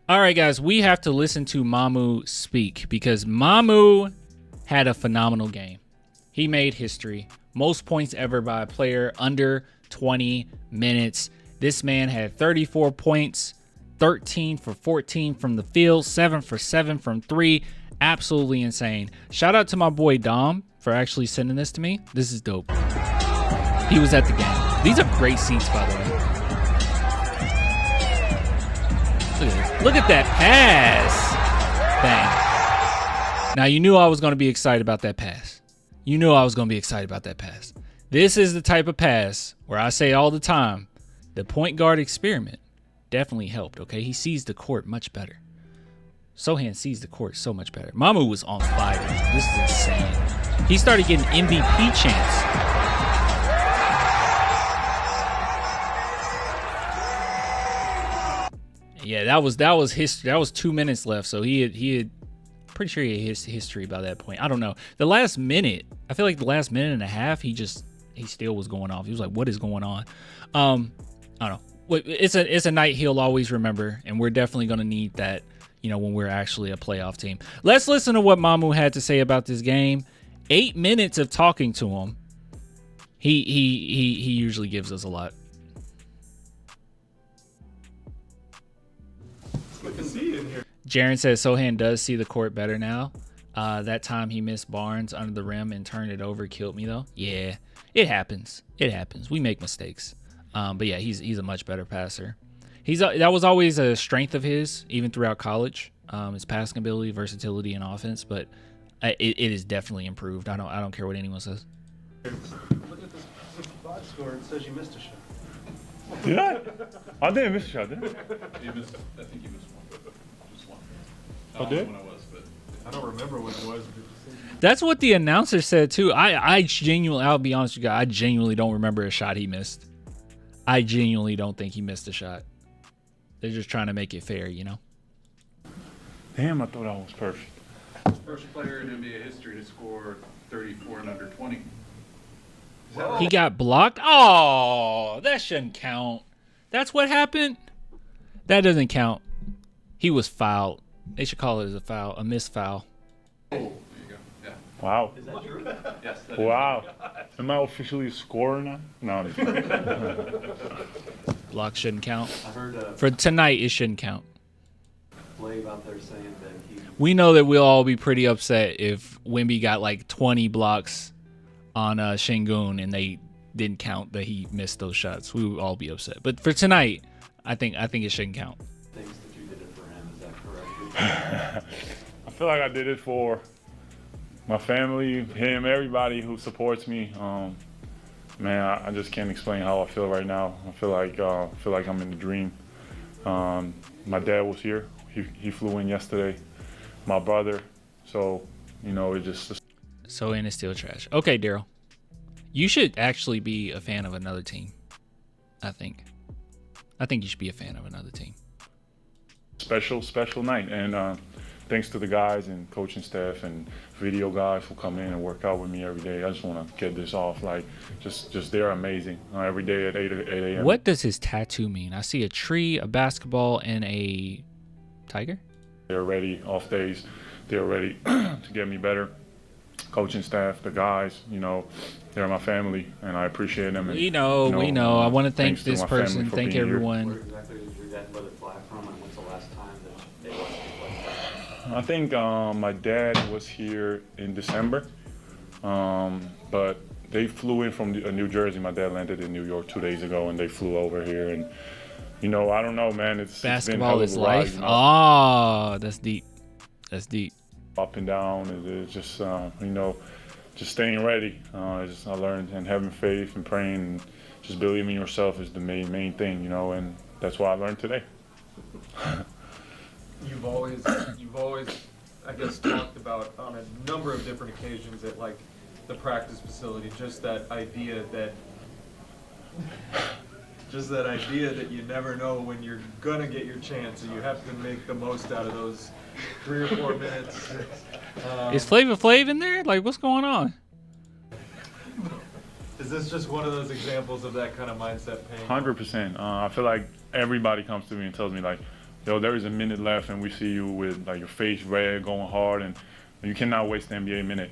All right, guys, we have to listen to Mamu speak because Mamu had a phenomenal game. He made history. Most points ever by a player under 20 minutes. This man had 34 points, 13 for 14 from the field, 7 for 7 from 3. Absolutely insane. Shout out to my boy Dom for actually sending this to me. This is dope. He was at the game. These are great seats, by the way. Look at this. Look at that pass. Bang. Now, you knew I was going to be excited about that pass. You knew I was going to be excited about that pass. This is the type of pass where I say all the time, the point guard experiment definitely helped, okay? He sees the court much better. Sohan sees the court so much better. Mamu was on fire. This is insane. He started getting MVP chants. Yeah, that was history. That was 2 minutes left, so he had pretty sure he had history by that point. I don't know. The last minute, I feel like the last minute and a half, he still was going off. He was like, "What is going on?" I don't know. It's a night he'll always remember, and we're definitely gonna need that, when we're actually a playoff team. Let's listen to what Mamu had to say about this game. 8 minutes of talking to him. He usually gives us a lot. Good to see you in here. Jaren says Sohan does see the court better now. That time he missed Barnes under the rim and turned it over killed me though. Yeah, it happens. It happens. We make mistakes. But yeah, he's a much better passer. That was always a strength of his, even throughout college. His passing ability, versatility, and offense. But it is definitely improved. I don't care what anyone says. Look at this box score. It says you missed a shot. Did I? I didn't miss a shot, did I? You missed, I think you missed one. Just one. I did? When I was, but I don't remember what it was. That's what the announcer said too. I'll be honest with you guys, I genuinely don't remember a shot he missed. I genuinely don't think he missed a shot. They're just trying to make it fair, Damn, I thought I was perfect. first player in NBA history to score 34 and under 20. He got blocked. Oh, that shouldn't count. That's what happened. That doesn't count. He was fouled. They should call it as a foul, a missed foul. Oh, there you go. Yeah. Wow. Is that true? Yes. That Wow. Am I officially a scorer now? No. Block shouldn't count. I heard For tonight, it shouldn't count. Blave out there saying that he. We know that we'll all be pretty upset if Wemby got like 20 blocks on Şengün and they didn't count that he missed those shots. We would all be upset. But for tonight, I think it shouldn't count. Things that you did it for him, is that correct? I feel like I did it for my family, him, everybody who supports me. Man, I just can't explain how I feel right now. I feel like I'm in a dream. My dad was here. He flew in yesterday. My brother. So, it just. So in is still trash. Okay, Daryl. You should actually be a fan of another team. I think you should be a fan of another team. Special night. And thanks to the guys and coaching staff and video guys who come in and work out with me every day. I just want to get this off. Like, just they're amazing. Every day at 8 a.m. What does his tattoo mean? I see a tree, a basketball, and a tiger. They're ready off days. They're ready to get me better. Coaching staff, the guys, they're my family, and I appreciate them. And, we know. I want to thank this person, thank Where everyone. exactly did your dad let it fly from, and when's the last time that they watched it play? I think my dad was here in December, but they flew in from New Jersey. My dad landed in New York 2 days ago, and they flew over here. And I don't know, man. It's Basketball been is hell of a ride, life. Oh, that's deep. That's deep. Up and down. It's just just staying ready. I learned, and having faith and praying, and just believing in yourself is the main thing, and that's what I learned today. You've always, I guess, talked about on a number of different occasions at like the practice facility, just that idea that you never know when you're gonna get your chance, and you have to make the most out of those 3 or 4 minutes. Is Flavor Flav in there? Like, what's going on? Is this just one of those examples of that kind of mindset pain? 100%. I feel like everybody comes to me and tells me like, yo, there is a minute left, and we see you with like your face red, going hard, and you cannot waste the NBA minute.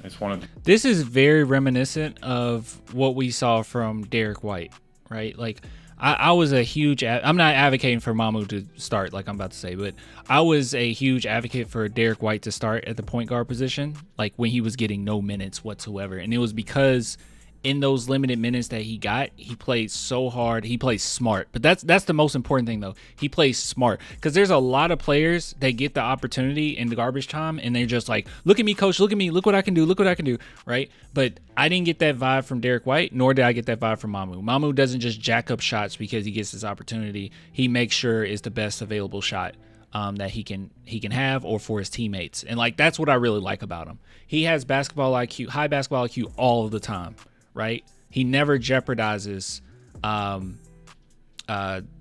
It's one of the This is very reminiscent of what we saw from Derek White, right? Like, I was a huge, I'm not advocating for Mamu to start, like I'm about to say, but I was a huge advocate for Derek White to start at the point guard position, like when he was getting no minutes whatsoever. And it was because in those limited minutes that he got, he played so hard. He plays smart. But that's the most important thing, though. He plays smart. Because there's a lot of players that get the opportunity in the garbage time, and they're just like, look at me, coach. Look at me. Look what I can do. Look what I can do. Right? But I didn't get that vibe from Derek White, nor did I get that vibe from Mamu. Mamu doesn't just jack up shots because he gets this opportunity. He makes sure it's the best available shot that he can have, or for his teammates. And, like, that's what I really like about him. He has basketball IQ, high basketball IQ all of the time. Right? He never jeopardizes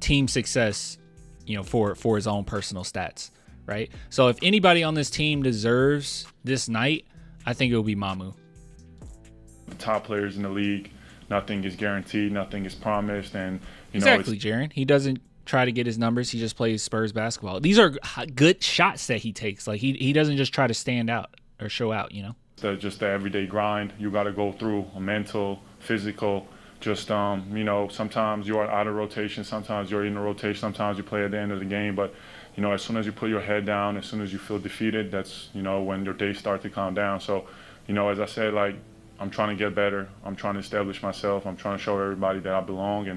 team success, for his own personal stats. Right? So if anybody on this team deserves this night, I think it will be Mamu. The top players in the league. Nothing is guaranteed. Nothing is promised. And exactly, Jaron. He doesn't try to get his numbers. He just plays Spurs basketball. These are good shots that he takes. Like he doesn't just try to stand out or show out. Just the everyday grind. You got to go through a mental, physical. Just sometimes you're out of rotation, sometimes you're in a rotation, sometimes you play at the end of the game. But as soon as you put your head down, as soon as you feel defeated, that's when your days start to calm down. So as I said, like, I'm trying to get better. I'm trying to establish myself. I'm trying to show everybody that I belong,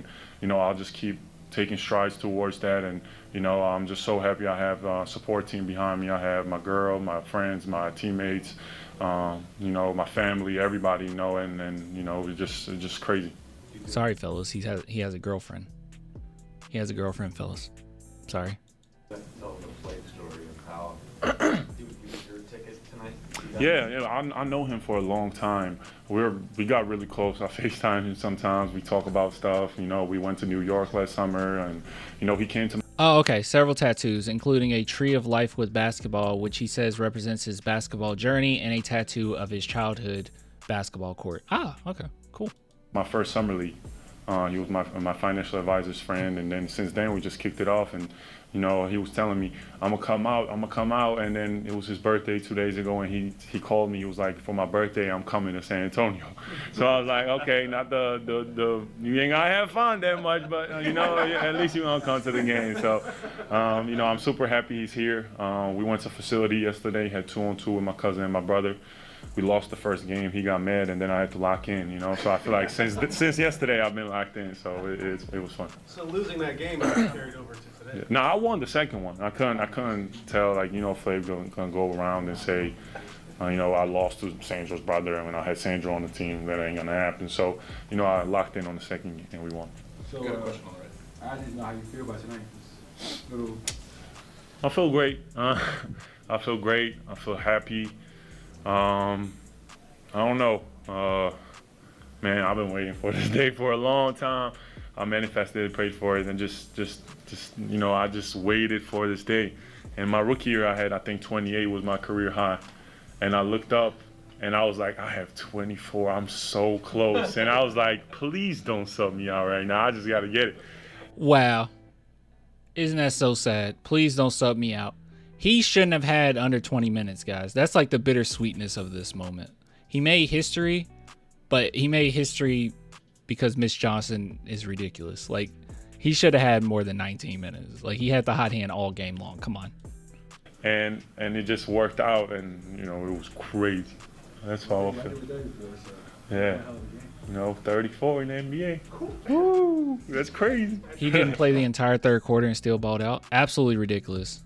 and I'll just keep taking strides towards that. And I'm just so happy I have a support team behind me. I have my girl, my friends, my teammates, my family, everybody, and it's just crazy. Sorry, fellas. He has a girlfriend. He has a girlfriend, fellas. Sorry. Tell the Flake story of how he was your ticket tonight. Yeah, I know him for a long time. We got really close. I FaceTime him sometimes. We talk about stuff. We went to New York last summer, and he came to. Oh, okay. Several tattoos, including a tree of life with basketball, which he says represents his basketball journey, and a tattoo of his childhood basketball court. Ah, okay, cool. My first summer league. He was my financial advisor's friend, and then since then we just kicked it off. And he was telling me, I'm gonna come out, and then it was his birthday 2 days ago, and he called me. He was like, for my birthday, I'm coming to San Antonio. So I was like, okay, not the you ain't gonna have fun that much, but at least you gonna come to the game. So I'm super happy he's here. We went to facility yesterday, had 2-on-2 with my cousin and my brother. We lost the first game. He got mad, and then I had to lock in. So I feel like since yesterday I've been locked in. So it was fun. So losing that game carried over to today. Yeah. No, I won the second one. I couldn't tell, like, Flav gonna go around and say, I lost to Sandro's brother, and when I had Sandro on the team, that ain't gonna happen. So I locked in on the second game, and we won. So, got a question on the right. I didn't know how you feel about tonight. I feel great. I feel great. I feel happy. I don't know. Man, I've been waiting for this day for a long time. I manifested, prayed for it, and just I just waited for this day. And my rookie year, I think 28 was my career high. And I looked up, and I was like, I have 24. I'm so close. And I was like, please don't sub me out right now. I just got to get it. Wow. Isn't that so sad? Please don't sub me out. He shouldn't have had under 20 minutes, guys. That's like the bittersweetness of this moment. He made history, but he made history because Mitch Johnson is ridiculous. Like, he should have had more than 19 minutes. Like, he had the hot hand all game long. Come on. And it just worked out, and, it was crazy. That's how I feel. Yeah. 34 in the NBA. Woo, that's crazy. He didn't play the entire third quarter and still balled out. Absolutely ridiculous.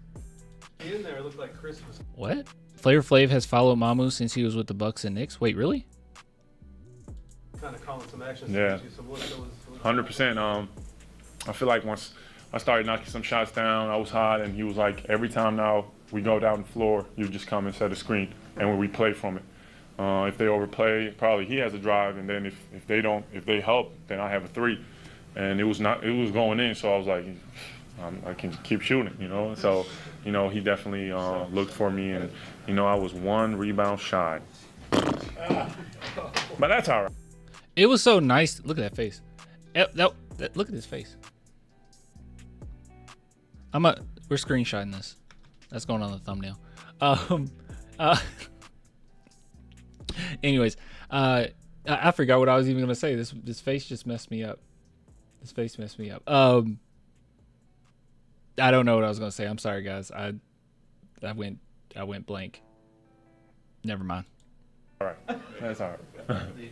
In there, it looked like Christmas. What? Flavor Flav has followed Mamu since he was with the Bucks and Knicks. Wait, really? Kind of calling some action. Yeah. So what 100%. I feel like once I started knocking some shots down, I was hot, and he was like, every time now we go down the floor, you just come and set a screen, and when we play from it. If they overplay, probably he has a drive, and then if they help, then I have a three. And it was going in, so I was like, I can keep shooting, So, he definitely looked for me, and I was one rebound shy. But that's all right. It was so nice. Look at that face. Look at his face. We're screenshotting this. That's going on the thumbnail. Anyways, I forgot what I was even gonna say. This face just messed me up. I don't know what I was gonna say. I'm sorry, guys. I went blank. Never mind. All right, that's all right.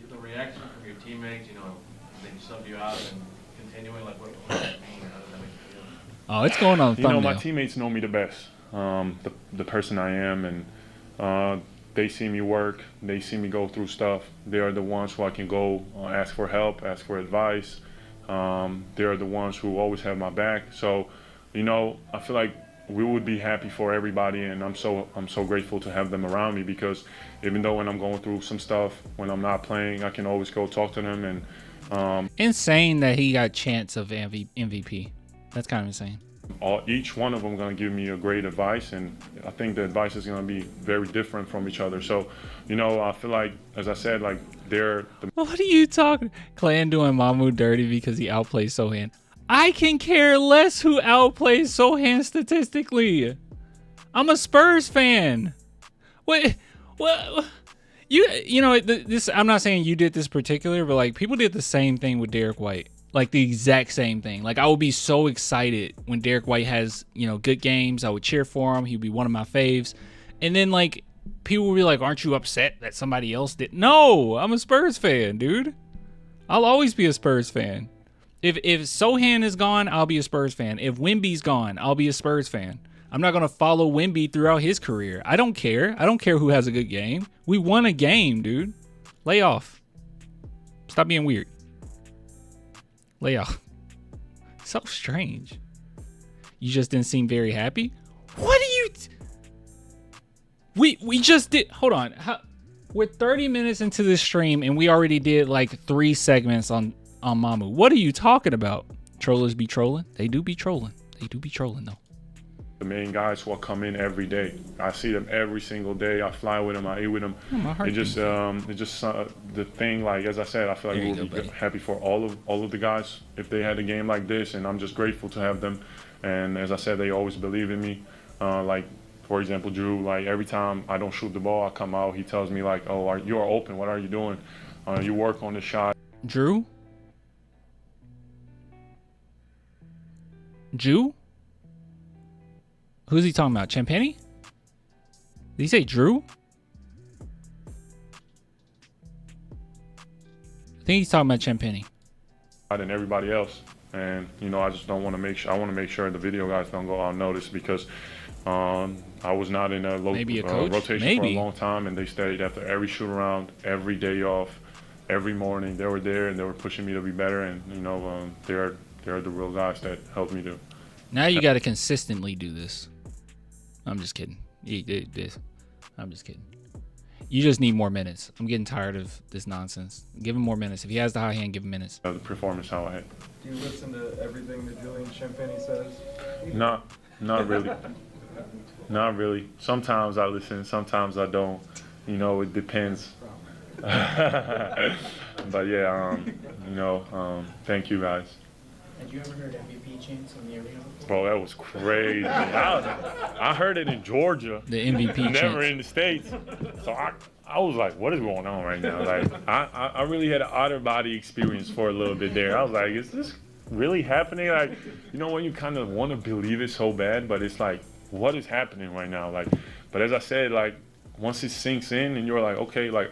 The reaction from your teammates, you know, they subbed you out and continuing, like, what does that mean? How does that make you feel? Oh, it's going on the thumbnail. My teammates know me the best. The person I am, and they see me work. They see me go through stuff. They are the ones who I can go ask for help, ask for advice. They are the ones who always have my back. So, you know, I feel like we would be happy for everybody, and I'm so grateful to have them around me, because even though when I'm going through some stuff, when I'm not playing, I can always go talk to them. And insane that he got chance of MVP. That's kind of insane. Each one of them going to give me a great advice, and I think the advice is going to be very different from each other. So, you know, I feel like, as I said, like What are you talking? Clan doing Mamu dirty because he outplays Sohan. I can care less who outplays Sohan statistically. I'm a Spurs fan. What? You know this. I'm not saying you did this particular, but like people did the same thing with Derek White. Like the exact same thing. Like I would be so excited when Derek White has, you know, good games. I would cheer for him. He'd be one of my faves. And then like people would be like, "Aren't you upset that somebody else did?" No, I'm a Spurs fan, dude. I'll always be a Spurs fan. If Sohan is gone, I'll be a Spurs fan. If Wemby's gone, I'll be a Spurs fan. I'm not going to follow Wemby throughout his career. I don't care. I don't care who has a good game. We won a game, dude. Lay off. Stop being weird. Lay off. So strange. You just didn't seem very happy? What are you... We just did... Hold on. We're 30 minutes into this stream and we already did like 3 segments on Mamu. What are you talking about? Trollers be trolling? They do be trolling. They do be trolling though. The main guys who come in every day. I see them every single day. I fly with them. I eat with them. It's just the thing. Like as I said, I feel like we would be happy for all of the guys if they had a game like this, and I'm just grateful to have them. And as I said, they always believe in me. Like for example, Drew. Like every time I don't shoot the ball, I come out. He tells me like, "Oh, you are open. What are you doing? You work on the shot." Drew. Jew? Who's he talking about? Champagny? Did he say Drew? I think he's talking about Champagny. And everybody else, and you know, I just don't want to make sure. I want to make sure the video guys don't go unnoticed, because I was not in a rotation for a long time, and they stayed after every shoot around, every day off, every morning. They were there and they were pushing me to be better, and you know, they're the real guys that helped me do. Now you got to consistently do this. I'm just kidding. I'm just kidding. You just need more minutes. I'm getting tired of this nonsense. Give him more minutes. If he has the high hand, give him minutes. The performance how I had. Do you listen to everything that Julian Champagny says? Not really. Not really. Sometimes I listen. Sometimes I don't. You know, it depends. But yeah, you know, thank you guys. Had you ever heard MVP chants in the arena before? Bro, that was crazy. I heard it in Georgia. The MVP chants. Never in the States. So I was like, what is going on right now? Like, I really had an out-of-body experience for a little bit there. I was like, is this really happening? Like, you know, when you kind of want to believe it so bad, but it's like, what is happening right now? Like, but as I said, like, once it sinks in and you're like, okay, like,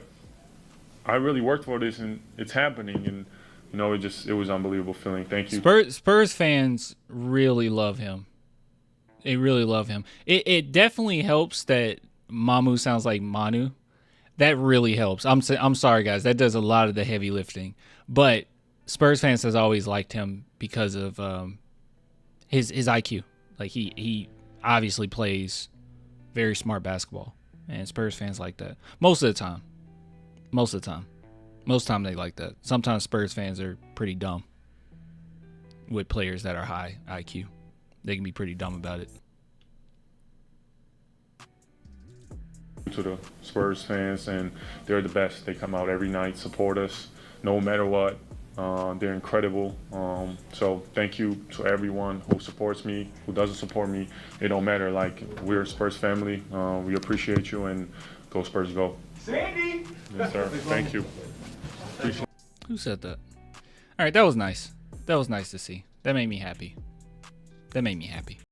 I really worked for this and it's happening, and you know, it was an unbelievable feeling. Thank you. Spurs fans really love him. They really love him. It definitely helps that Mamu sounds like Manu. That really helps. I'm sorry, guys. That does a lot of the heavy lifting. But Spurs fans has always liked him because of his IQ. Like he obviously plays very smart basketball, and Spurs fans like that most of the time. Most of the time they like that. Sometimes Spurs fans are pretty dumb with players that are high IQ. They can be pretty dumb about it. To the Spurs fans, and they're the best. They come out every night, support us, no matter what. They're incredible. So thank you to everyone who supports me, who doesn't support me. It don't matter. Like, we're a Spurs family. We appreciate you, and go Spurs, go. Sandy! Yes, sir. Thank you. Appreciate Who said that? All right, that was nice. That was nice to see. That made me happy. That made me happy.